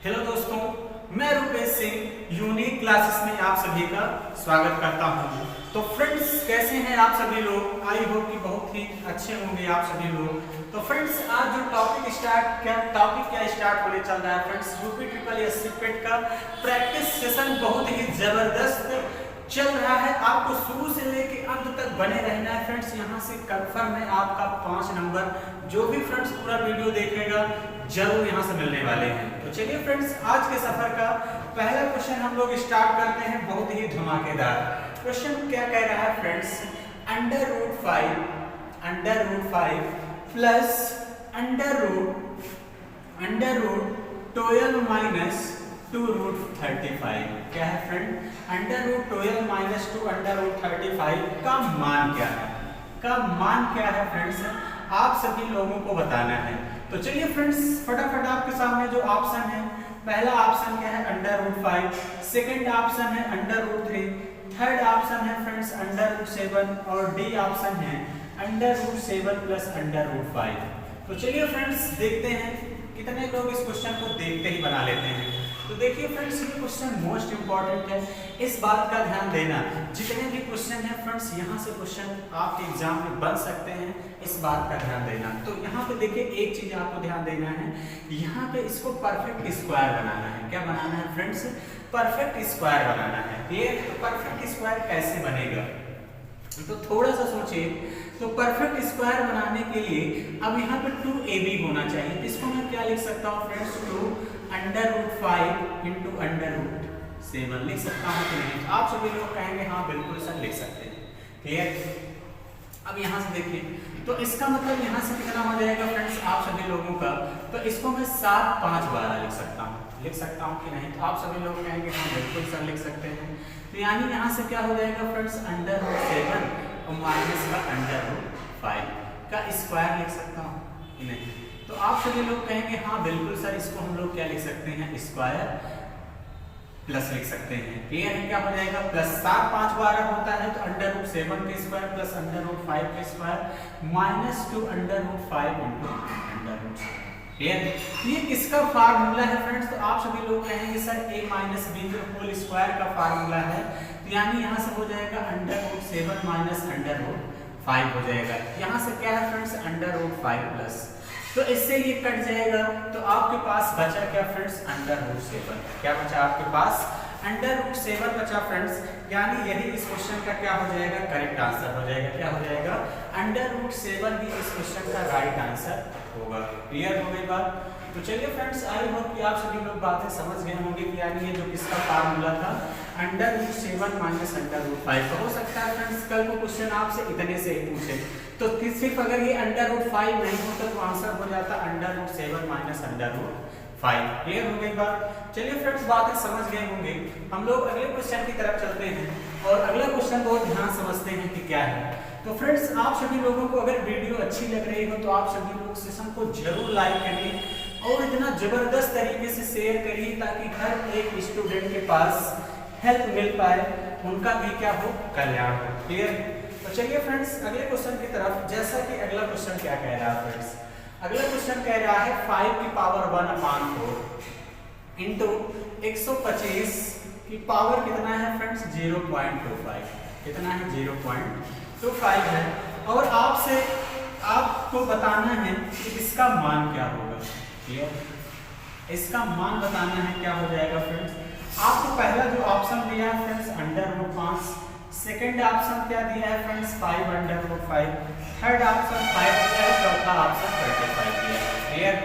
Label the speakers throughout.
Speaker 1: Hello दोस्तों, मैं Rupesh Singh unique classes में आप सभी का स्वागत करता हूं। तो फ्रेंड्स, कैसे हैं आप सभी लोग? आई होप कि बहुत ही अच्छे होंगे आप सभी लोग। तो फ्रेंड्स, आज जो टॉपिक क्या स्टार्ट होने चल रहा है फ्रेंड्स, यूपी ट्रिपल एससी पेट का प्रैक्टिस सेशन बहुत ही जबरदस्त चल रहा है। आपको शुरू से लेके अंत तक बने रहना है फ्रेंड्स। यहाँ से कंफर्म है आपका 5 नंबर जो भी फ्रेंड्स पूरा वीडियो देखेगा जरूर यहाँ से मिलने वाले हैं। तो चलिए फ्रेंड्स, आज के सफर का पहला क्वेश्चन हम लोग स्टार्ट करते हैं, बहुत ही धमाकेदार क्वेश्चन। क्या कह रहा है friends, under root 5 plus under root 12 minus 2 root 35। क्या है friend? Under root 12 minus 2 under root 35 का मान क्या है? फ्रेंड्स, आप सभी लोगों को बताना है। तो चलिए फ्रेंड्स, फटाफट आपके सामने जो ऑप्शन है, पहला ऑप्शन क्या है? अंडर रूट 5, सेकेंड ऑप्शन है अंडर रूट 3, थर्ड ऑप्शन है फ्रेंड्स अंडर रूट 7 और डी ऑप्शन है under root 7 plus under root 5। तो चलिए फ्रेंड्स, देखते हैं कितने लोग इस क्वेश्चन को देखते ही बना लेते हैं। तो देखिए फ्रेंड्स, ये क्वेश्चन मोस्ट इंपॉर्टेंट है, इस बात का ध्यान देना। जितने भी क्वेश्चन हैं फ्रेंड्स, यहाँ से क्वेश्चन आपके एग्जाम में बन सकते हैं, इस बात का ध्यान देना। तो यहाँ पे देखिए, एक चीज आपको ध्यान देना है, यहाँ पे इसको परफेक्ट स्क्वायर बनाना है। क्या बनाना है फ्रेंड्स? परफेक्ट स्क्वायर बनाना है। ये तो परफेक्ट स्क्वायर कैसे बनेगा? तो थोड़ा सा सोचिए। तो परफेक्ट स्क्वायर बनाने के लिए अब यहाँ पे 2ab होना चाहिए। इसको मैं क्या लिख सकता हूँ friends? 2 under root 5 into under root 7 लिख सकता हूँ कि नहीं? आप सभी लोग कहेंगे हाँ बिल्कुल सर लिख सकते हैं। क्लियर? अब यहाँ से देखिए, तो इसका मतलब यहाँ से कितना हो जाएगा फ्रेंड्स आप सभी लोगों का? तो इसको मैं 7 5 12 लिख सकता हूँ कि नहीं? तो आप सभी लोग कहेंगे हाँ बिल्कुल सर लिख सकते हैं। तो यानी यहाँ से क्या हो जाएगा फ्रेंड्स? अंडर रूट 7 और माइनस का अंडर रूट 5 का स्क्वायर लिख सकता हूँ कि नहीं? तो आप सभी लोग कहेंगे हाँ बिल्कुल सर, इसको हम लोग क्या लिख सकते हैं? स्क्वायर प्लस लिख सकते हैं। क्लियर है? क्या हो जाएगा? प्लस 7 5 12 होता है तो अंडर रूट 7 के स्क्वायर प्लस अंडर रूट 5 के square minus 2 under root 5 into under root 7। Clear? ये किसका फार्मूला है फ्रेंड्स? तो आप सभी लोग कहेंगे sir a minus B whole square का फार्मूला है। तो यानी यहाँ से हो जाएगा under root 7 minus under root 5 हो जाएगा। यहाँ से क्या है फ्रेंड्स? अंडर रूट 5 प्लस, तो इससे ये कट जाएगा। तो आपके पास बचा क्या फ्रेंड्स? Under root 7। क्या बचा आपके पास? अंडर रूट 7 बचा फ्रेंड्स। यानी यही इस क्वेश्चन का क्या हो जाएगा? करेक्ट आंसर हो जाएगा। क्या हो जाएगा? अंडर रूट 7 ही इस क्वेश्चन का राइट आंसर होगा। क्लियर हो गई बात? तो चलिए फ्रेंड्स, आई होप कि आप सभी लोग बातें समझ गए होंगे कि यानी ये जो किसका फार्मूला था, under root 7 minus under root 5। हो सकता है फ्रेंड्स कल को क्वेश्चन आपसे इतने से ही पूछे, तो सिर्फ अगर ये अंडर रूट 5 नहीं होता तो आंसर हो जाता under root 7 minus under root 5। Clear हो गई बात? चलिए फ्रेंड्स, बातें समझ गए होंगे। हम लोग अगले क्वेश्चन की तरफ चलते हैं और अगला क्वेश्चन बहुत ध्यान समझते हैं कि क्या है। तो फ्रेंड्स, आप सभी लोगों को अगर वीडियो अच्छी लग रही हो तो आप सभी लोग सेशन को जरूर लाइक करिए और इतना जबरदस्त तरीके से शेयर करिए ताकि हर एक स्टूडेंट के पास हेल्प मिल पाए, उनका भी क्या हो? कल्याण हो। क्लियर? तो चलिए फ्रेंड्स, अगले क्वेश्चन की तरफ। जैसा कि अगला क्वेश्चन क्या कह रहा है फ्रेंड्स, अगला क्वेश्चन कह रहा है 5 की पावर 1/4 इंटू 125 की पावर कितना है फ्रेंड्स? 0.25। कितना है? 0.25 है। और आपको बताना है कि इसका मान क्या होगा। क्लियर? इसका मान बताना है। क्या हो जाएगा फ्रेंड्स? आपको पहला जो ऑप्शन दिया है friends under root 5, second option क्या दिया है friends? 5 under root 5, third option 5 दिया है, चौथा ऑप्शन 35 दिया है। क्लियर?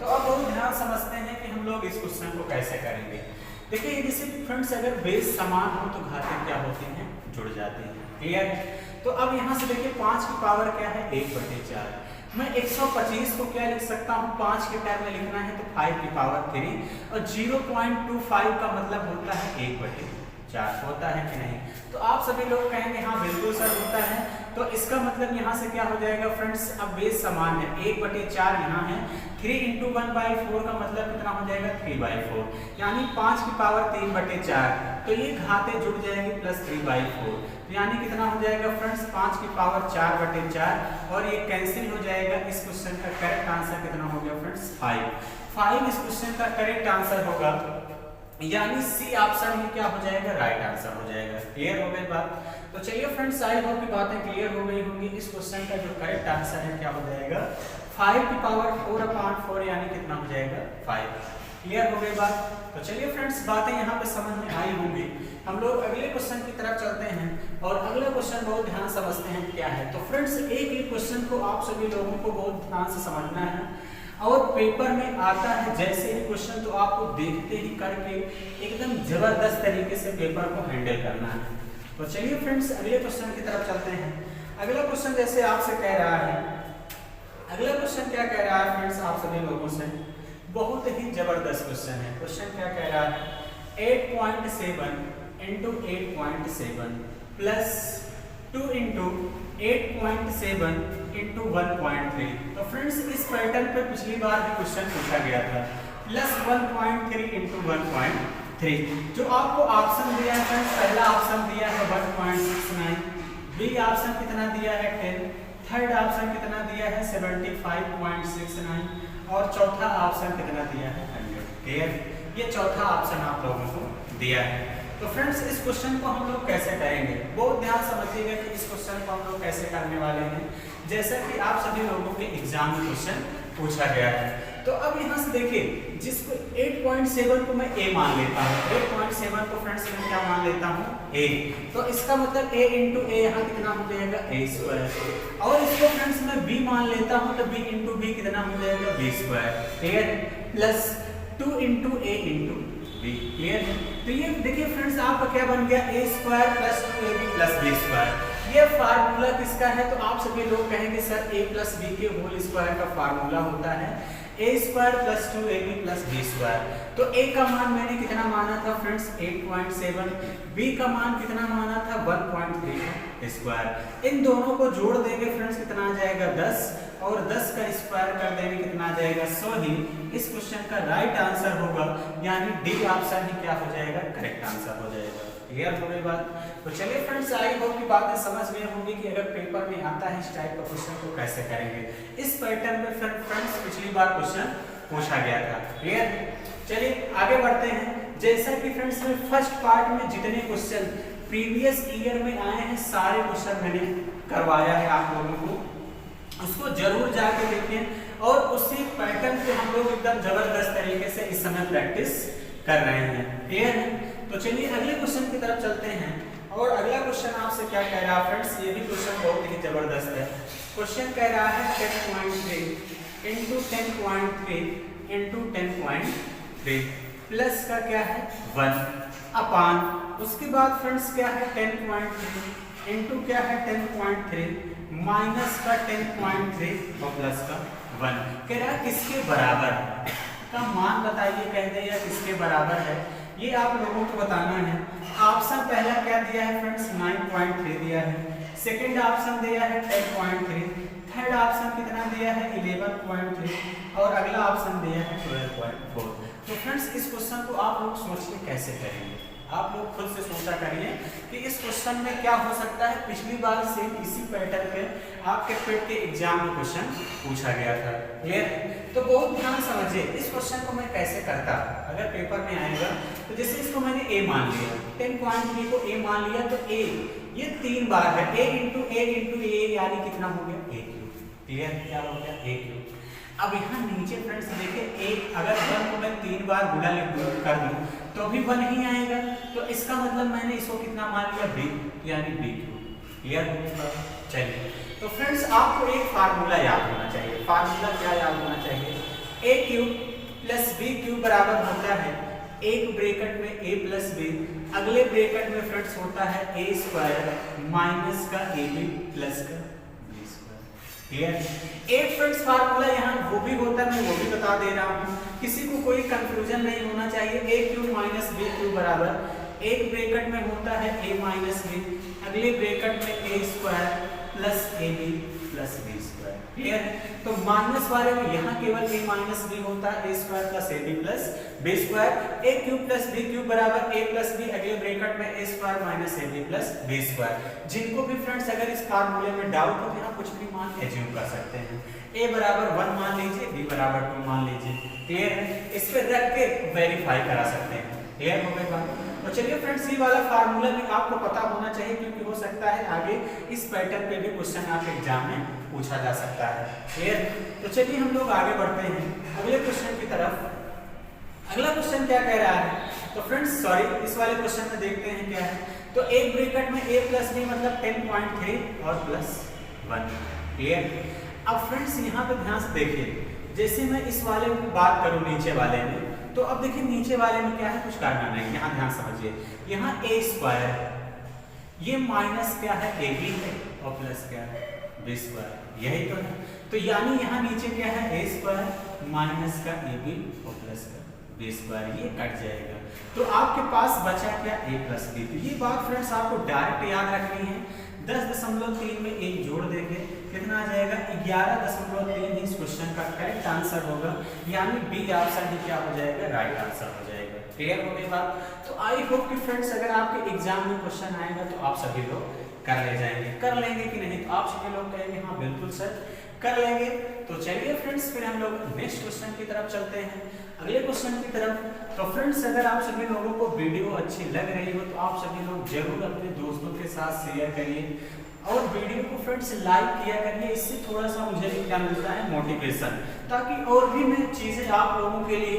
Speaker 1: तो अब बहुत ध्यान समझते हैं कि हम लोग इस क्वेश्चन को कैसे करेंगे। देखिए, जैसे फ्रेंड्स अगर बेस समान हो तो घातें क्या होती हैं? जुड़ जाती हैं। क्लियर? तो अब यहाँ से देखिए 5 की पावर क्या है? 1/4। मैं 125 को क्या लिख सकता हूँ? 5 के टर्म में लिखना है तो 5 की पावर 3 और 0.25 का मतलब होता है 1/4। होता है कि नहीं? तो आप सभी लोग कहेंगे हाँ बिल्कुल सर होता है। तो इसका मतलब यहाँ से क्या हो जाएगा फ्रेंड्स? अब बेस समान है, 1/4 यहाँ है, 3 इंटू 1/4 का मतलब कितना हो जाएगा? 3/4। यानी 5 की पावर 3/4। तो ये घातें जुड़ जाएंगी प्लस 3/4। यानी कितना हो जाएगा फ्रेंड्स? 5 की पावर 4/4 और ये कैंसिल हो जाएगा। इस क्वेश्चन का करेक्ट आंसर कितना हो गया फ्रेंड्स? 5। 5 इस क्वेश्चन का करेक्ट आंसर होगा, यानी सी ऑप्शन ही क्या हो जाएगा, राइट आंसर हो जाएगा। क्लियर हो गई बात? तो चलिए फ्रेंड्स, आई होप की बातें क्लियर हो गई होंगी। इस क्वेश्चन का जो करेक्ट आंसर है क्या हो जाएगा, 5 की पावर 4/4 यानी कितना हो जाएगा, 5। क्लियर हो गई बात? तो चलिए फ्रेंड्स, बातें यहाँ पे समझ में आई होंगी। हम लोग अगले क्वेश्चन की तरफ चलते हैं और अगला क्वेश्चन बहुत ध्यान समझते हैं क्या है। तो फ्रेंड्स, एक ही क्वेश्चन को आप सभी लोगों को बहुत ध्यान से समझना है और पेपर में आता है जैसे ही क्वेश्चन तो आपको देखते ही करके एकदम जबरदस्त तरीके से पेपर को हैंडल करना है। तो चलिए फ्रेंड्स, अगले क्वेश्चन की तरफ चलते हैं। अगला क्वेश्चन जैसे आपसे कह रहा है, अगला क्वेश्चन क्या कह रहा है फ्रेंड्स आप सभी लोगों से, बहुत ही जबरदस्त क्वेश्चन है। क्वेश्चन क्या कह रहा है, 8.7 into 8.7 plus 2 into 8.7 into 1.3। तो फ्रेंड्स, इस पैटर्न पे पिछली बार भी क्वेश्चन पूछा गया था, प्लस 1.3 into 1.3। जो आपको ऑप्शन दिया है फ्रेंड्स, पहला ऑप्शन दिया है 1.69, बी ऑप्शन कितना दिया है 10, थर्ड ऑप्शन कितना दिया है 75.69 और चौथा ऑप्शन कितना दिया है 100। क्लियर? ये चौथा ऑप्शन आप लोगों को दिया है। तो फ्रेंड्स, इस क्वेश्चन को हम लोग कैसे करेंगे, बहुत ध्यान समझिएगा कि इस क्वेश्चन को हम लोग कैसे करने वाले हैं, जैसा कि आप सभी लोगों के एग्जाम में क्वेश्चन पूछा गया है। तो अब यहाँ से देखिए, जिसको 8.7 को मैं a मान लेता हूँ, 8.7 को फ्रेंड्स मैं क्या मान लेता हूँ, a। तो इसका मतलब a इंटू a यहाँ कितना हो जाएगा, a स्क्वायर। और इसको फ्रेंड्स मैं b मान लेता हूँ, तो b इंटू b कितना हो जाएगा, b square. Clear? Plus 2 into a into b। Clear? तो ये देखिए फ्रेंड्स, आपका क्या बन गया, a square plus 2ab plus b square. ये फार्मूला किसका है, तो आप सभी लोग कहेंगे सर a प्लस b के होल स्क्वायर का फार्मूला होता है a square plus 2ab plus b square. तो a का मान मैंने कितना माना था फ्रेंड्स, 8.7, b का मान कितना माना था 1.3 स्क्वायर। इन दोनों को जोड़ देंगे फ्रेंड्स, कितना आ जाएगा 10, और 10 का स्क्वायर कर देंगे कितना आ जाएगा 100 ही इस क्वेश्चन का राइट आंसर होगा, यानी डी ऑप्शन ही क्या हो जाएगा, करेक्ट आंसर हो जाएगा। क्लियर हो गई बात? तो चलिए फ्रेंड्स, आई होप की बातें समझ में होंगी कि अगर पेपर में आता है इस टाइप का क्वेश्चन तो कैसे करेंगे। इस पैटर्न में फ्रेंड्स पिछली बार क्वेश्चन पूछा गया था। क्लियर? चलिए आगे बढ़ते हैं। जैसा कि फ्रेंड्स मैं फर्स्ट पार्ट में जितने क्वेश्चन प्रीवियस ईयर में आए हैं सारे क्वेश्चन मैंने करवाया है आप लोगों को, उसको जरूर जाके देखिए और उसी पैटर्न पे हम लोग एकदम जबरदस्त तरीके से इस समय प्रैक्टिस कर रहे हैं। क्लियर है? तो चलिए अगले क्वेश्चन की तरफ चलते हैं और अगला क्वेश्चन आपसे क्या कह रहा है फ्रेंड्स, ये भी क्वेश्चन बहुत ही जबरदस्त है। क्वेश्चन कह रहा है 10.3 इंटू 10.3 इंटू 10.3 प्लस का क्या है 1 अपान, उसके बाद फ्रेंड्स क्या है 10.3 इंटू क्या है 10.3 माइनस का 10.3 और प्लस का 1। कह रहा है किसके बराबर का मान बताइए, कह दे या किसके बराबर है, ये आप लोगों को बताना है। ऑप्शन पहला क्या दिया है फ्रेंड्स, 9.3 दिया है, सेकंड ऑप्शन दिया है 10.3, थर्ड ऑप्शन कितना दिया है 11.3 और अगला ऑप्शन दिया है 12.4। तो फ्रेंड्स, इस क्वेश्चन को आप लोग सोच के कैसे करेंगे, आप लोग खुद से सोचा करिए कि इस क्वेश्चन में क्या हो सकता है। पिछली बार से इसी पैटर्न पे आपके पेट के एग्जाम में क्वेश्चन पूछा गया था। क्लियर? तो बहुत ध्यान समझिए, इस क्वेश्चन को मैं कैसे करता, अगर पेपर में आएगा तो जैसे इसको मैंने a मान लिया, 10.3 को a मान लिया, तो a ये 3 बार है, a इंटू a यानी कितना हो गया a क्यूब। क्लियर? क्या हो गया a क्यूब। अब यहाँ नीचे फ्रेंड्स देखिए, एक अगर 1 को मैं 3 बार गुणा कर दूं तो भी 1 ही आएगा, तो इसका मतलब मैंने इसको कितना मान लिया b, यानी b क्यूब। क्लियर हो गया? चलिए, तो फ्रेंड्स आपको एक फार्मूला याद होना चाहिए। फार्मूला क्या याद होना चाहिए, a cube plus b cube बराबर होता है एक ब्रैकेट में a प्लस b, अगले ब्रैकेट में फ्रेंड्स होता है a स्क्वायर माइनस का ab प्लस का b स्क्वायर। क्लियर? एक फ्रेंड्स फार्मूला यहाँ वो भी होता है, मैं वो भी बता दे रहा हूँ, किसी को कोई कंफ्यूजन नहीं होना चाहिए। a cube minus b cube बराबर एक ब्रैकेट में होता है a माइनस b, अगले ब्रैकेट में a square plus ab plus b square. Clear है? तो माइनस वाले में यहाँ केवल a माइनस b होता है, a square plus ab plus b square. a cube plus b cube बराबर a प्लस b, अगले ब्रैकेट में a square minus ab plus b square. जिनको भी फ्रेंड्स अगर इस फार्मूले में डाउट हो तो यहाँ कुछ भी मान एज्यूम कर सकते हैं। a बराबर 1 मान लीजिए, b बराबर 2 मान लीजिए, क्लियर है, इस पे रख के वेरीफाई करा सकते हैं। क्लियर हो गई बात। तो चलिए फ्रेंड्स, ये वाला फार्मूला भी आपको पता होना चाहिए, क्योंकि हो सकता है आगे इस पैटर्न पे भी क्वेश्चन आपके एग्जाम में पूछा जा सकता है। क्लियर। तो चलिए हम लोग आगे बढ़ते हैं अगले क्वेश्चन की तरफ। अगला क्वेश्चन क्या कह रहा है, तो फ्रेंड्स सॉरी, इस वाले क्वेश्चन में देखते हैं क्या है। तो एक ब्रैकेट में a प्लस b मतलब 10.3 और प्लस 1। क्लियर। अब फ्रेंड्स यहाँ पे ध्यान से देखिए, जैसे मैं इस वाले में बात करूँ नीचे वाले में, तो अब देखिए नीचे वाले में क्या है, कुछ करना नहीं, यहाँ ध्यान समझिए। यहाँ a स्क्वायर, ये माइनस क्या है ab है, और प्लस क्या है b स्क्वायर, यही तो है। तो यानी यहाँ नीचे क्या है a स्क्वायर माइनस का ab और प्लस का b स्क्वायर, ये कट जाएगा। तो आपके पास बचा क्या a प्लस b। तो ये बात फ्रेंड्स आपको डायरेक्ट याद रखनी है। 10.3 में एक जोड़ देंगे, कितना आ जाएगा 11.3 इस क्वेश्चन का करेक्ट आंसर होगा, यानी बी ऑप्शन ही क्या हो जाएगा, राइट आंसर हो जाएगा। क्लियर हो गई बात। तो आई होप कि फ्रेंड्स अगर आपके एग्जाम में क्वेश्चन आएगा तो आप सभी लोग कर ले जाएंगे, कर लेंगे कि नहीं, तो आप सभी लोग कहेंगे हाँ बिल्कुल सर कर लेंगे। तो चलिए फ्रेंड्स, फिर हम लोग नेक्स्ट क्वेश्चन की तरफ चलते हैं, अगले क्वेश्चन की तरफ। तो फ्रेंड्स अगर आप सभी लोगों को वीडियो अच्छी लग रही हो तो आप सभी लोग जरूर अपने दोस्तों के साथ शेयर करिए और वीडियो को फ्रेंड्स लाइक किया करिए। इससे थोड़ा सा मुझे भी क्या मिलता है, मोटिवेशन, ताकि और भी मैं चीजें आप लोगों के लिए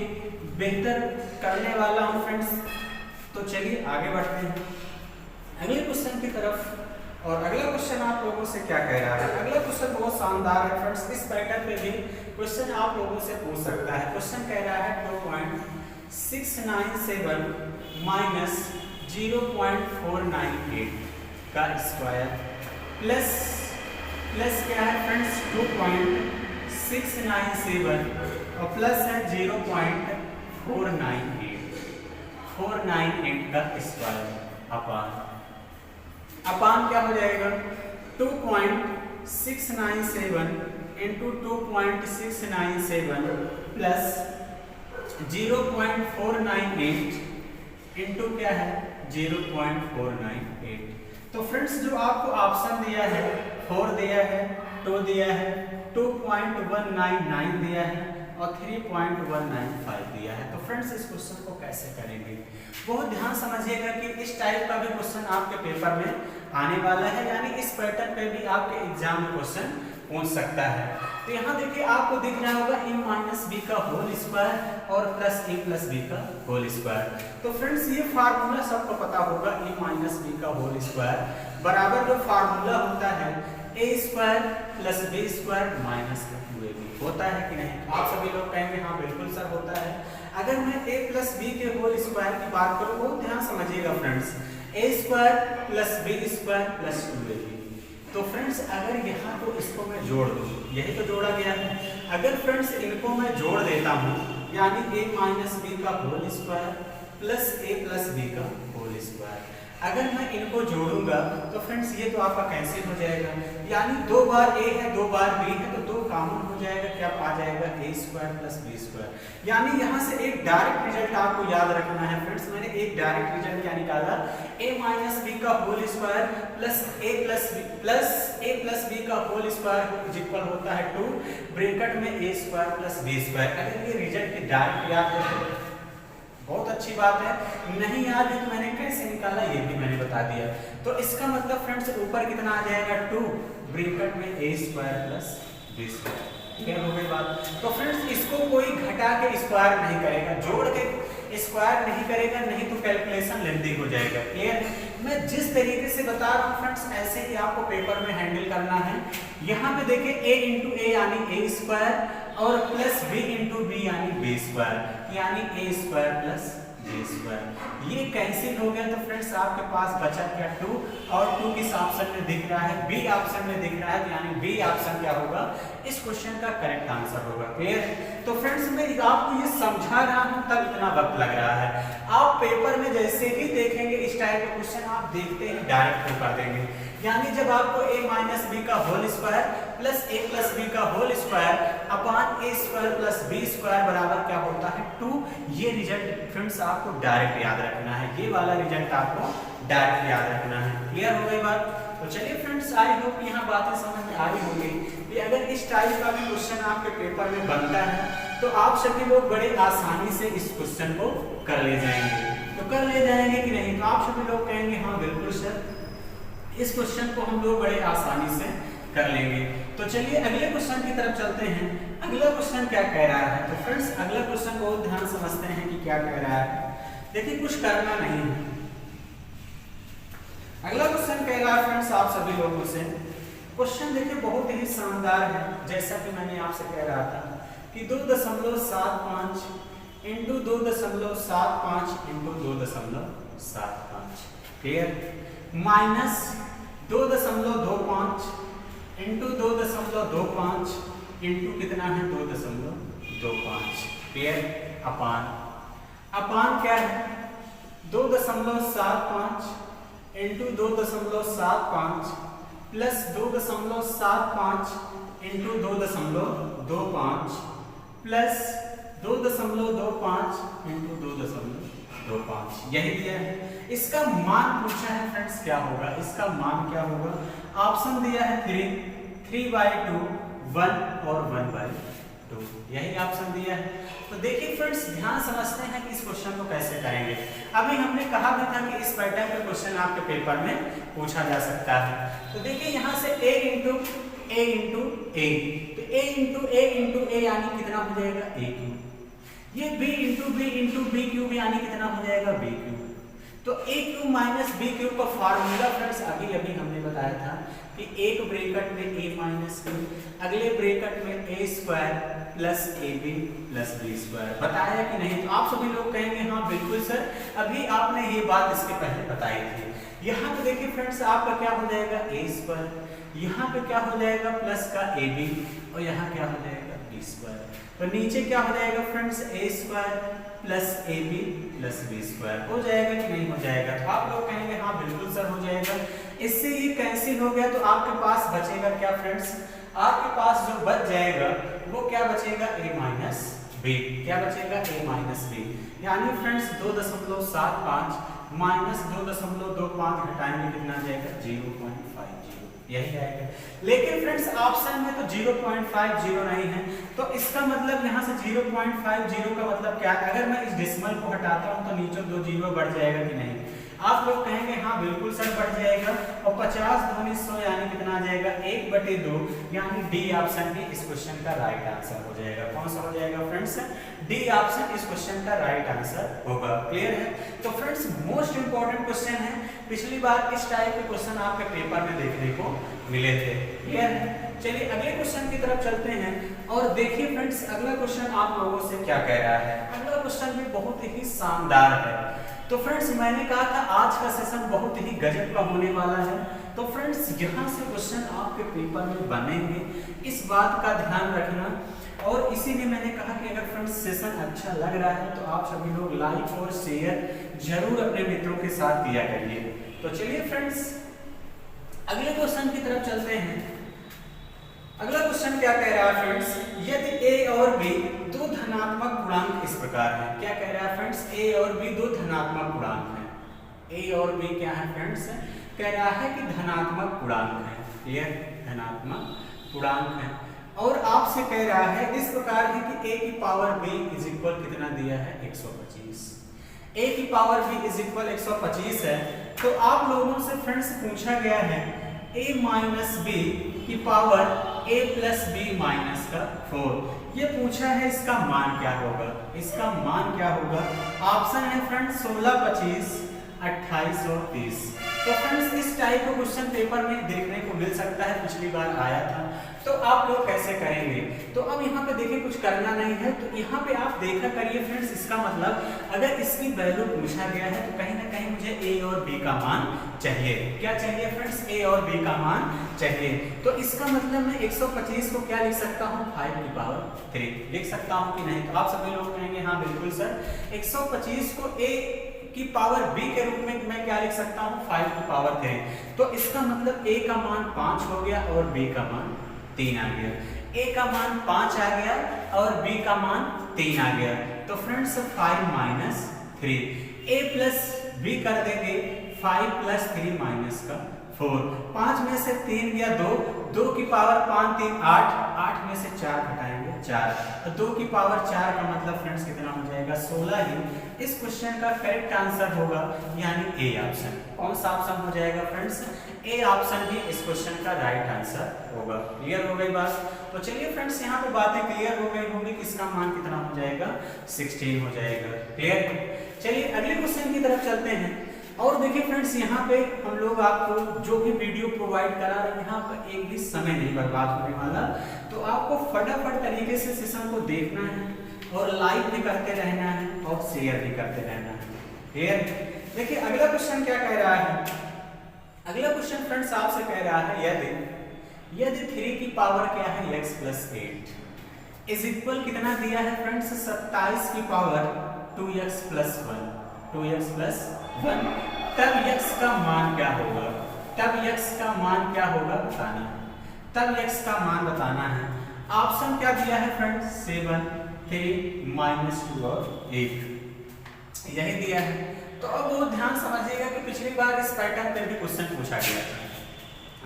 Speaker 1: बेहतर करने वाला हूँ फ्रेंड्स। तो चलिए आगे बढ़ते हैं अगले क्वेश्चन की तरफ। और अगला क्वेश्चन आप लोगों से क्या कह रहा है, अगला क्वेश्चन बहुत शानदार है फ्रेंड्स, इस पैटर्न पे भी क्वेश्चन आप लोगों से पूछ सकता है। क्वेश्चन कह रहा है 2.697 माइनस 0.498 का स्क्वायर प्लस क्या है फ्रेंड्स 2.697 और प्लस है 0.498 का स्क्वायर अपान क्या हो जाएगा 2.697 इंटू 2.697 प्लस 0.498 इंटू क्या है 0.498। तो फ्रेंड्स जो आपको ऑप्शन दिया है 4 दिया है, 2 दिया है, 2.199 दिया है और 3.195 दिया है। तो फ्रेंड्स इस क्वेश्चन को कैसे करेंगे, बहुत ध्यान समझिएगा कि इस टाइप का भी क्वेश्चन आपके पेपर में आने वाला है, यानी इस पैटर्न पे भी आपके एग्जाम में क्वेश्चन पूछ सकता है। तो यहाँ देखिए आपको दिख रहा होगा a माइनस बी का होल स्क्वायर और प्लस a प्लस बी का होल स्क्वायर। तो फ्रेंड्स ये फार्मूला सबको पता होगा, a माइनस बी का होल स्क्वायर बराबर जो फार्मूला होता है a square plus B square minus 2ab होता है कि नहीं। आप सभी लोग कहेंगे हाँ बिल्कुल सर होता है। अगर मैं a प्लस बी के होल स्क्वायर की बात करूँ, बहुत ध्यान समझिएगा friends, a square plus B square plus 2ab। तो फ्रेंड्स अगर यहाँ को इसको मैं जोड़ दूँ, यही तो जोड़ा गया है। अगर फ्रेंड्स इनको मैं जोड़ देता हूँ, यानी a माइनस बी का whole square plus a plus B का होल स्क्वायर, अगर मैं इनको जोड़ूंगा तो फ्रेंड्स ये तो आपका कैंसिल हो जाएगा, यानी 2 बार a है 2 बार b है तो 2 कॉमन हो जाएगा, क्या आ जाएगा a square plus B square. यानी यहाँ से एक डायरेक्ट रिजल्ट आपको याद रखना है फ्रेंड्स, मैंने एक डायरेक्ट रिजल्ट क्या निकाला, a माइनस बी का whole square plus a plus B का होल स्क्वायर इक्वल होता है 2 ब्रैकेट में a square plus B square. अगर ये रिजल्ट की डायरेक्ट याद है बहुत अच्छी बात है, नहीं याद है तो मैंने कैसे निकाला ये भी मैंने बता दिया। तो इसका मतलब फ्रेंड्स ऊपर कितना आ जाएगा 2 ब्रैकेट में a square plus B square. क्या हो गई बात। तो फ्रेंड्स इसको कोई घटा के स्क्वायर नहीं करेगा, जोड़ के स्क्वायर नहीं करेगा, नहीं तो कैलकुलेशन लेंथी हो जाएगा। क्लियर। मैं जिस तरीके से बता रहा हूँ फ्रेंड्स ऐसे ही आपको पेपर में हैंडल करना है। यहाँ पे देखिए a इंटू ए यानी a स्क्वायर और प्लस b इंटू बी यानी b स्क्वायर, यानी a square plus b square. ये कैंसिल हो गया तो फ्रेंड्स आपके पास बचा क्या 2 और 2 किस ऑप्शन में दिख रहा है, बी ऑप्शन में दिख रहा है, यानी बी ऑप्शन क्या होगा इस क्वेश्चन का करेक्ट आंसर होगा। क्लियर। तो फ्रेंड्स मैं आपको ये समझा रहा हूँ तब इतना वक्त लग रहा है, आप पेपर में जैसे ही देखेंगे इस टाइप का क्वेश्चन आप देखते ही डायरेक्ट कर देंगे। यानी जब आपको a माइनस बी का whole square plus a plus B का whole square upon a square plus B square बराबर क्या होता है 2, ये रिजल्ट फ्रेंड्स आपको डायरेक्ट याद रखना है, ये वाला रिजल्ट आपको डायरेक्ट याद रखना है। क्लियर हो गई बात। तो चलिए फ्रेंड्स आई होप यहाँ बातें समझ में आ रही होंगी कि अगर इस टाइप का भी क्वेश्चन आपके पेपर में बनता है तो आप सभी लोग बड़े आसानी से इस क्वेश्चन को कर ले जाएंगे। तो कर ले जाएंगे कि नहीं? तो आप सभी लोग कहेंगे हाँ बिल्कुल सर, इस क्वेश्चन को हम लोग बड़े आसानी से कर लेंगे। तो चलिए अगले क्वेश्चन की तरफ चलते हैं। अगला क्वेश्चन क्या कह रहा है? तो फ्रेंड्स अगला क्वेश्चन बहुत ध्यान समझते हैं कि क्या कह रहा है। देखिए कुछ करना नहीं है। अगला क्वेश्चन कह रहा है फ्रेंड्स आप सभी लोगों से, क्वेश्चन देखिए बहुत ही शानदार है। जैसा कि मैंने आपसे कह रहा था कि 2.75 into 2.75 into 2.75 clear, minus 2.25 into 2.25 into कितना है 2.25 क्लियर, अपान क्या है 2.75 into 2.75 plus 2.75 into 2.25 plus 2.25 into 2.25 यही दिया है। इसका मान पूछा है फ्रेंड्स क्या होगा? इसका मान क्या होगा? ऑप्शन दिया है 3/2, 1 और 1/2 यही ऑप्शन दिया है। तो देखिए फ्रेंड्स ध्यान समझते हैं कि इस क्वेश्चन को कैसे करेंगे। अभी हमने कहा भी था कि इस पैटर्न का क्वेश्चन आपके पेपर में पूछा जा सकता है। तो देखिए यहाँ से a इंटू a, तो a इंटू a यानी कितना हो जाएगा a क्यूब, ये b इंटू b क्यूब यानी कितना हो जाएगा b क्यूब। तो a cube minus b cube का फार्मूला फ्रेंड्स अभी हमने बताया था कि एक ब्रैकेट में a माइनस b, अगले ब्रैकेट में a square plus ab plus b square. बताया कि नहीं? तो आप सभी लोग कहेंगे हाँ बिल्कुल सर, अभी आपने ये बात इसके पहले बताई थी। यहाँ पे देखिए फ्रेंड्स आपका क्या हो जाएगा a स्क्वायर, यहाँ पे क्या हो जाएगा प्लस का ab और यहाँ क्या हो जाएगा b स्क्वायर। तो नीचे क्या हो जाएगा friends a square plus ab plus b square हो जाएगा कि नहीं हो जाएगा? तो आप लोग कहेंगे हाँ बिल्कुल सर हो जाएगा। इससे ये कैंसिल हो गया तो आपके पास बचेगा क्या फ्रेंड्स? आपके पास जो बच जाएगा वो क्या बचेगा a माइनस b। क्या बचेगा? a माइनस b, यानी फ्रेंड्स 2.75 माइनस 2.25 घटाएंगे कितना जाएगा 0.50 यही आएगा। लेकिन फ्रेंड्स ऑप्शन में तो 0.50 नहीं है, तो इसका मतलब यहाँ से 0.50 का मतलब क्या है? अगर मैं इस डेसिमल को हटाता हूँ तो नीचे 2 जीरो बढ़ जाएगा कि नहीं? आप लोग कहेंगे हाँ बिल्कुल सर बढ़ जाएगा। और 50 दूनी 100 यानी कितना आ जाएगा 1/2, यानी डी ऑप्शन भी इस क्वेश्चन का राइट आंसर हो जाएगा। कौन सा हो जाएगा फ्रेंड्स? डी ऑप्शन इस क्वेश्चन का राइट आंसर होगा। क्लियर है? तो फ्रेंड्स मोस्ट इंपॉर्टेंट क्वेश्चन है, पिछली बार इस टाइप के क्वेश्चन आपके पेपर में देखने को मिले थे। क्लियर है? चलिए अगले क्वेश्चन की तरफ चलते हैं और देखिए फ्रेंड्स अगला क्वेश्चन आप लोगों से क्या कह रहा है। अगला क्वेश्चन भी बहुत ही शानदार है। तो फ्रेंड्स मैंने कहा था आज का सेशन बहुत ही गजब का होने वाला है। तो फ्रेंड्स यहाँ से क्वेश्चन आपके पेपर में बनेंगे, इस बात का ध्यान रखना। और इसीलिए मैंने कहा कि अगर फ्रेंड्स सेशन अच्छा लग रहा है तो आप सभी लोग लाइक और शेयर जरूर अपने मित्रों के साथ किया करिए। तो चलिए फ्रेंड्स अगले क्वेश्चन की तरफ चलते हैं। अगला क्वेश्चन क्या कह रहा है फ्रेंड्स? यदि a और b दो धनात्मक पूर्णांक इस प्रकार है। क्या कह रहा है फ्रेंड्स? a और b दो धनात्मक पूर्णांक हैं। a और b क्या है फ्रेंड्स? कह रहा है कि धनात्मक पूर्णांक है। यह धनात्मक पूर्णांक है और आपसे कह रहा है इस प्रकार है कि a की पावर b इज इक्वल कितना दिया है 125। a की पावर b इज इक्वल 125 है। तो आप लोगों से फ्रेंड्स पूछा गया है a माइनस b की power a plus b minus का 4, ये पूछा है। इसका मान क्या होगा? इसका मान क्या होगा? ऑप्शन है फ्रेंड्स 16, 25, 28 और 30। तो फ्रेंड्स इस टाइप का क्वेश्चन पेपर में देखने को मिल सकता है, पिछली बार आया था। तो आप लोग कैसे करेंगे? तो अब यहाँ पे देखिए कुछ करना नहीं है, तो यहाँ पे आप देखा करिए फ्रेंड्स। इसका मतलब अगर इसकी वैल्यू पूछा गया है तो कहीं ना कहीं मुझे a और b का मान चाहिए। क्या चाहिए फ्रेंड्स? a और b का मान चाहिए। तो इसका मतलब मैं 125 को क्या लिख सकता हूँ 5 की पावर 3 लिख सकता हूँ कि नहीं? तो आप सभी लोग कहेंगे हाँ बिल्कुल सर, 125 को a की पावर b के रूप में मैं क्या लिख सकता हूँ 5 की पावर 3। तो इसका मतलब a का मान 5 हो गया और b का मान 3 आ गया। a का मान 5 आ गया और b का मान 3 आ गया। तो friends 5 minus 3, a plus b कर देंगे 5 प्लस 3 माइनस का 4। 5 में से 3 गया 2, 2 की पावर 5 3 8, 8 में से 4 घटाएंगे 4। तो 2 की पावर 4 का मतलब फ्रेंड्स कितना हो जाएगा 16 ही इस क्वेश्चन का करेक्ट आंसर होगा, यानी ए ऑप्शन। कौन सा ऑप्शन हो जाएगा फ्रेंड्स, ए ऑप्शन भी इस क्वेश्चन का राइट आंसर होगा। क्लियर हो गई बात। तो चलिए फ्रेंड्स यहाँ पे बातें क्लियर हो गई होंगी कि इसका मान कितना हो जाएगा 16 हो जाएगा। क्लियर। चलिए अगले क्वेश्चन की तरफ चलते हैं। और देखिए फ्रेंड्स यहाँ पे हम लोग आपको जो भी वीडियो प्रोवाइड करा रहे हैं यहाँ पर एक भी समय नहीं बर्बाद होने वाला, तो आपको फटाफट तरीके से सेशन को देखना है और लाइक भी करते रहना है और शेयर भी करते रहना है। क्लियर। देखिए अगला क्वेश्चन क्या कह रहा है, अगला क्वेश्चन फ्रेंड्स आपसे कह रहा है यदि 3 की पावर क्या है x + 8 इज इक्वल कितना दिया है फ्रेंड्स 27 की पावर 2x + 1, 2x + 1, तब x का मान क्या होगा, तब x का मान क्या होगा बताना है, तब x का मान बताना है। ऑप्शन क्या दिया है फ्रेंड्स 7, 3, -2 और 1 यही दिया है। तो अब वो ध्यान समझिएगा कि पिछली बार इस पैटर्न पे भी क्वेश्चन पूछा गया था,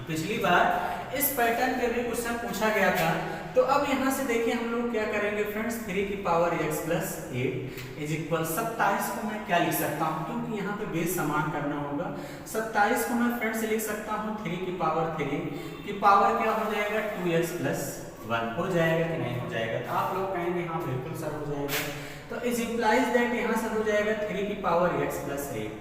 Speaker 1: पिछली बार इस पैटर्न पे भी क्वेश्चन पूछा गया था। तो अब यहाँ से देखिए हम लोग क्या करेंगे फ्रेंड्स, 3 की पावर x + 8 इज इक्वल 27 को मैं क्या लिख सकता हूँ, क्योंकि यहाँ पे बेस समान करना होगा। 27 को मैं फ्रेंड्स लिख सकता हूँ 3 की पावर 3 की पावर क्या हो जाएगा 2x + 1 हो जाएगा कि नहीं हो जाएगा। तो आप लोग कहेंगे हाँ बिल्कुल सर हो जाएगा। तो इज इम्प्लाइज दैट यहाँ से हो जाएगा 3 की पावर x + 8।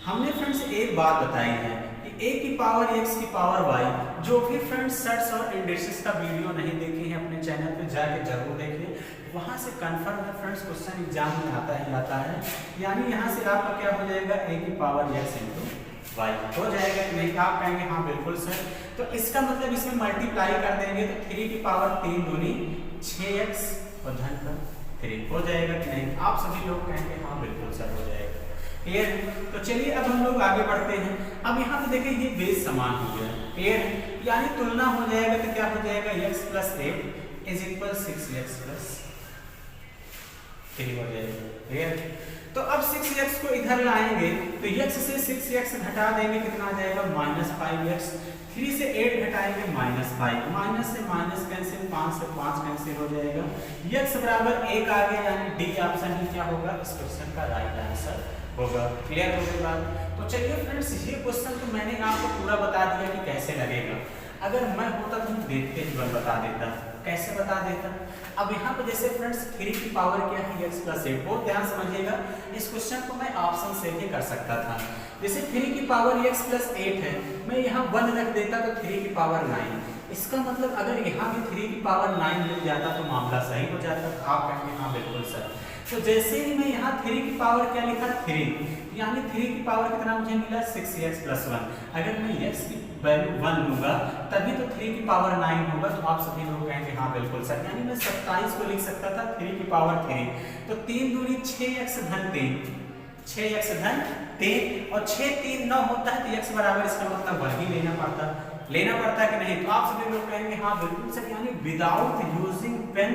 Speaker 1: हमने फ्रेंड्स एक बात बताई है कि a की पावर x की पावर y, जो भी फ्रेंड्स सेट्स और इंडेक्सेस का वीडियो नहीं देखे हैं अपने चैनल पे जाके जरूर देखिए, वहां से कंफर्म है फ्रेंड्स क्वेश्चन एग्जाम में आता ही आता है। यानी यहाँ से आपका क्या हो जाएगा a की पावर x × y हो जाएगा कि नहीं, आप कहेंगे हाँ बिल्कुल सर। तो इसका मतलब इसमें मल्टीप्लाई कर देंगे तो 3 की पावर 3 दूनी 6x और धन पर 3 हो जाएगा कि नहीं, आप सभी लोग कहेंगे हाँ बिल्कुल सर हो जाएगा। क्लियर। तो चलिए अब हम लोग आगे बढ़ते हैं। अब यहाँ पे देखिए ये बेस समान हो गया। क्लियर। यानी तुलना हो जाएगा तो क्या हो जाएगा x + 8 इज इक्वल 6x + 3 हो जाएगा। क्लियर। तो अब 6x को इधर लाएंगे तो x से 6x घटा देंगे कितना आ जाएगा -5x, 3 से 8 घटाएंगे -5, माइनस से माइनस कैंसिल, 5 से 5 कैंसिल हो जाएगा, x = 1 आ गया, यानी डी ऑप्शन ही क्या होगा इस क्वेश्चन का राइट आंसर होगा। क्लियर हो गई बात। तो चलिए फ्रेंड्स ये क्वेश्चन तो मैंने आपको पूरा बता दिया कि कैसे लगेगा। अगर मैं होता तो देखते ही बता देता, कैसे बता देता। अब यहाँ पे जैसे फ्रेंड्स 3 की पावर क्या है x + 8, बहुत ध्यान समझिएगा। इस क्वेश्चन को मैं ऑप्शन से ही कर सकता था। जैसे 3 की पावर x + 8 है, मैं यहाँ 1 रख देता तो 3 की पावर 9। इसका मतलब अगर यहाँ भी 3 की पावर 9 मिल जाता तो मामला सही हो जाता। आप कहेंगे हाँ बिल्कुल सर। तो जैसे ही मैं यहाँ 3 की पावर क्या लिखा 3, यानी 3 की पावर कितना मुझे मिला 6x + 1। अगर मैं x की वैल्यू 1 लूंगा तभी तो 3 की पावर 9 होगा। तो आप सभी लोग कहेंगे हाँ बिल्कुल सर। यानी मैं 27 को लिख सकता था 3 की पावर 3, तो 3 दूनी 6x धन 3, 6x धन 3 और 6 3 9 होता है तो x बराबर इसका मतलब वही लेना पड़ता कि नहीं। तो आप सभी लोग कहेंगे हाँ बिल्कुल सर। यानी विदाउट यूजिंग पेन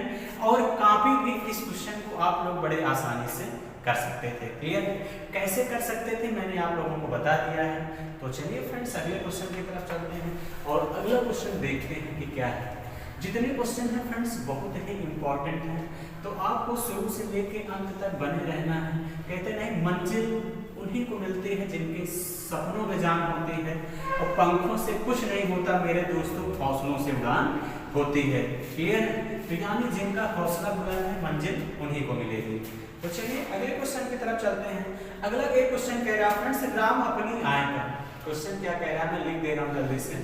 Speaker 1: और कॉपी भी इस क्वेश्चन को आप लोग बड़े आसानी से कर सकते थे। क्लियर। कैसे कर सकते थे मैंने आप लोगों को बता दिया है। तो चलिए फ्रेंड्स अगले क्वेश्चन की तरफ चलते हैं और अगला क्वेश्चन देखते हैं कि क्या है। जितने क्वेश्चन हैं फ्रेंड्स बहुत ही इंपॉर्टेंट हैं, तो आपको शुरू से लेके अंत तक बने रहना है। कहते नहीं मंजिल उन्हीं को मिलती है जिनके सपनों में जान होती है, और पंखों से कुछ नहीं होता मेरे दोस्तों, हौसलों से उड़ान होती है। क्लियर। तो यानी जिनका हौसला बुलंद है मंजिल उन्हीं को मिलेगी। तो चलिए अगले क्वेश्चन की तरफ चलते हैं। अगला एक क्वेश्चन कह रहा है फ्रेंड्स राम अपनी आय का, क्वेश्चन क्या कह रहा है मैं लिख दे रहा हूँ जल्दी से।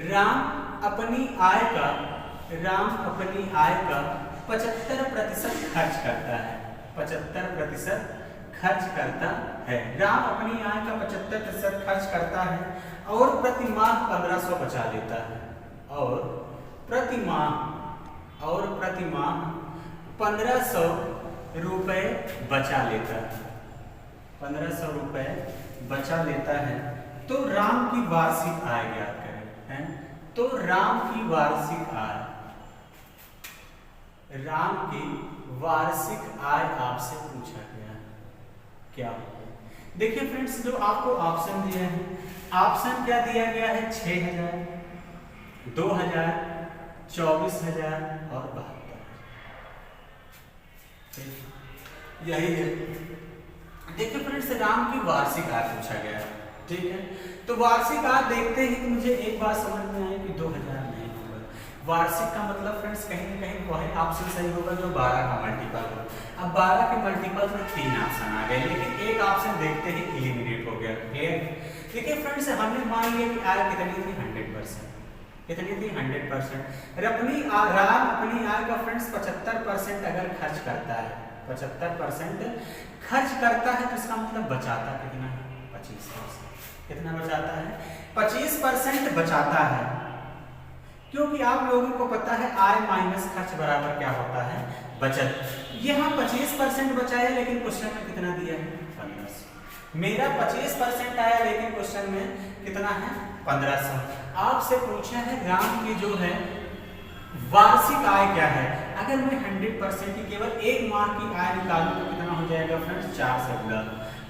Speaker 1: राम अपनी आय का 75% खर्च करता है, 75% खर्च करता है। राम अपनी आय का 75% खर्च करता है और प्रति माह 1500 बचा लेता है, और प्रति माह 1500 रुपए बचा लेता है, 1500 रुपए बचा लेता है। तो राम की वार्षिक आय ज्ञात करें हैं। तो राम की वार्षिक आय आपसे पूछा गया क्या होगा। देखिए फ्रेंड्स जो आपको ऑप्शन दिया है, ऑप्शन क्या दिया गया है 6000, 2000, 24,000 और 72, यही है। देखिए फ्रेंड्स, राम की वार्षिक आय पूछा गया है, ठीक है। तो वार्षिक आय देखते ही मुझे एक बात समझ में आई कि 2000 नहीं होगा। वार्षिक का मतलब फ्रेंड्स कहीं ना कहीं वही ऑप्शन सही होगा जो 12 का मल्टीपल हो। अब 12 के मल्टीपल में 3 ऑप्शन आ गए, लेकिन एक ऑप्शन देखते ही एलिमिनेट हो गया। क्लियर? देखिए फ्रेंड्स, हमने मान लिया कि आय कितनी थी 100%, कितनी थी 100%। राम अपनी आय का फ्रेंड्स 75% अगर खर्च करता है, 75% खर्च करता है, तो इसका मतलब बचाता कितना है? 25%। कितना बचाता है? 25% बचाता है, क्योंकि आप लोगों को पता है आय माइनस खर्च बराबर क्या होता है? बचत। यहाँ 25% बचाया, लेकिन क्वेश्चन में कितना दिया है? 1500। मेरा 25% आया, लेकिन क्वेश्चन में कितना है? 1500। आपसे पूछा है राम की जो है वार्षिक आय क्या है। अगर मैं 100% की केवल एक माह की आय निकालूं तो कितना हो जाएगा फ्रेंड्स? 4 से गुणा।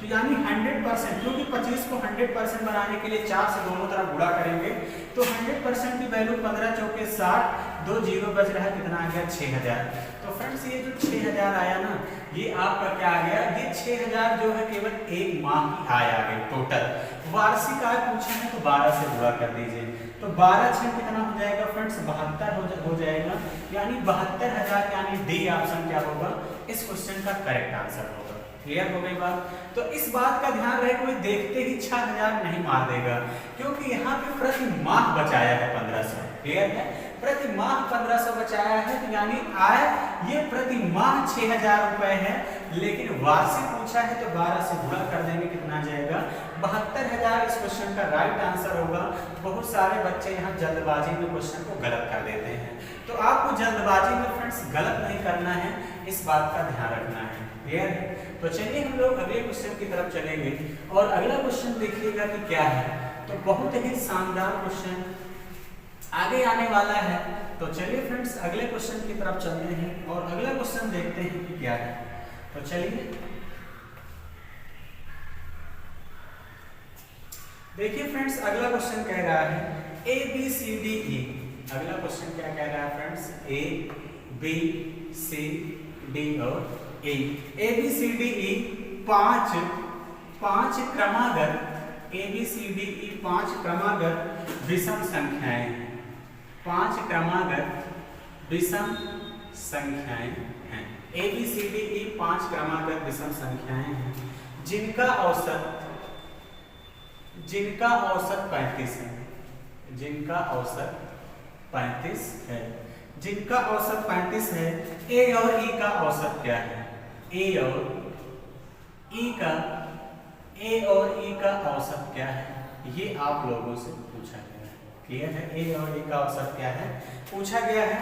Speaker 1: तो यानी 100%, क्योंकि 25 को 100% बनाने के लिए 4 से दोनों तरफ गुणा करेंगे, तो 100% की वैल्यू 15 चौके 60, 2 जीरो बच रहा है, कितना आ गया? 6000। तो फ्रेंड्स ये जो 6000 आया ना, ये आपका क्या आ गया? ये 6000 जो है केवल एक माह की आय आ गई टोटल। वार्षिक आय पूछे हैं तो 12 से गुणा कर दीजिए, तो 12 6 कितना हो जाएगा फ्रेंड्स? 72 हो जाएगा, यानी 72,000, यानी डी ऑप्शन क्या होगा? इस क्वेश्चन का करेक्ट आंसर होगा। क्लियर हो गई बात? तो इस बात का ध्यान रहे, कोई देखते ही 6000 नहीं मार देगा, क्योंकि यहाँ पे प्रति माह बचाया है 1500। क्लियर है? प्रति माह 1500 बचाया है, तो यानी आय ये प्रति माह 6000 रुपए है, लेकिन वार्षिक पूछा है तो 12 से गुणा कर देंगे, कितना आ जाएगा? 72,000 इस क्वेश्चन का राइट आंसर होगा। बहुत सारे बच्चे यहाँ जल्दबाजी में क्वेश्चन को गलत कर देते हैं, तो आपको जल्दबाजी में फ्रेंड्स गलत नहीं करना है, इस बात का ध्यान रखना है। क्लियर है? तो चलिए हम लोग अगले क्वेश्चन की तरफ चलेंगे, और अगला क्वेश्चन देखिएगा कि क्या है। तो बहुत ही शानदार क्वेश्चन आगे आने वाला है। तो चलिए फ्रेंड्स अगले क्वेश्चन की तरफ चलते हैं, और अगला क्वेश्चन देखते हैं कि क्या है। तो चलिए देखिए फ्रेंड्स, अगला क्वेश्चन कह रहा है A B C D E। अगला क्वेश्चन क्या कह रहा है friends? A B C D और E। A B C D E पांच क्रमागत A B C D E 5 क्रमागत विषम संख्याएं हैं। 5 क्रमागत विषम संख्याएं हैं। A B C D E 5 क्रमागत विषम संख्याएं हैं, जिनका औसत 35 है। जिनका औसत 35 है। जिनका औसत 35 है। A और E का औसत क्या है? A और E का औसत क्या है? ये आप लोगों से पूछा गया है। क्लियर है? A और E का औसत क्या है पूछा गया है।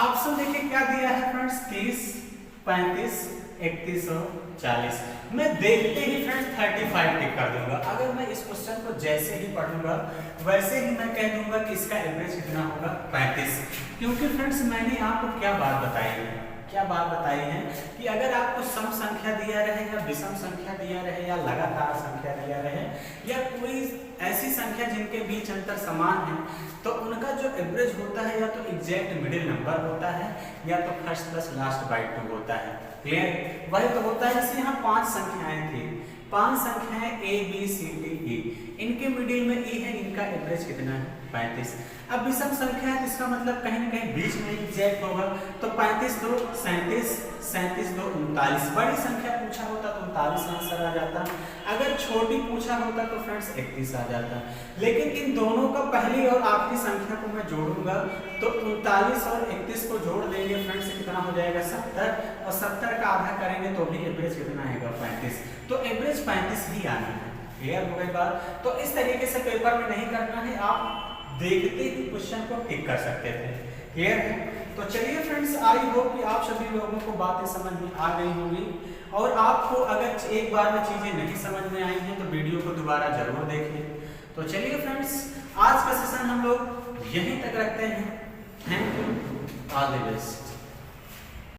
Speaker 1: ऑप्शन देखिए क्या दिया है फ्रेंड्स? 30, 35, 31 और 40। मैं देखते ही फ्रेंड्स 35 टिक कर दूंगा। अगर मैं इस क्वेश्चन को जैसे ही पढ़ूंगा वैसे ही मैं कह दूंगा कि इसका एवरेज कितना होगा? 35। क्योंकि फ्रेंड्स मैंने आपको क्या बात बताई है कि अगर आपको सम संख्या दिया रहे या विषम संख्या दिया रहे या लगातार संख्या दिया रहे या कोई ऐसी संख्या जिनके बीच अंतर समान है, तो उनका जो एवरेज होता है या तो एग्जैक्ट मिडिल नंबर होता है या तो फर्स्ट प्लस लास्ट बाय 2 होता है। क्लियर? वही तो होता है। जैसे यहाँ 5 संख्याएं थी, 5 संख्याएं A B C D E, इनके मिडिल में E है, इनका एवरेज कितना है? 35। अब विषम संख्या है, इसका मतलब कहीं ना कहीं बीच में एग्जैक्ट होगा, तो 35 2 37, 37 2 39। बड़ी संख्या पूछा होता तो 39 आंसर आ जाता, अगर छोटी पूछा होता तो फ्रेंड्स 31 आ जाता। लेकिन इन दोनों का पहली और आखिरी संख्या को मैं जोड़ूंगा तो 39 और 31 को जोड़ देंगे फ्रेंड्स, कितना हो जाएगा? 70, और 70 का आधा करेंगे तो भी एवरेज कितना आएगा? 35। तो एवरेज 35 ही आना है। क्लियर हो गई बात? तो इस तरीके से पेपर में नहीं करना है, आप देखते ही क्वेश्चन को टिक कर सकते थे। क्लियर है? तो चलिए फ्रेंड्स, आई होप कि आप सभी लोगों को बातें समझ में आ गई होंगी, और आपको अगर एक बार में चीजें नहीं समझ में आई हैं तो वीडियो को दोबारा जरूर देखें। तो चलिए फ्रेंड्स, आज का सेशन हम लोग यहीं तक रखते हैं। Thank you, all the best.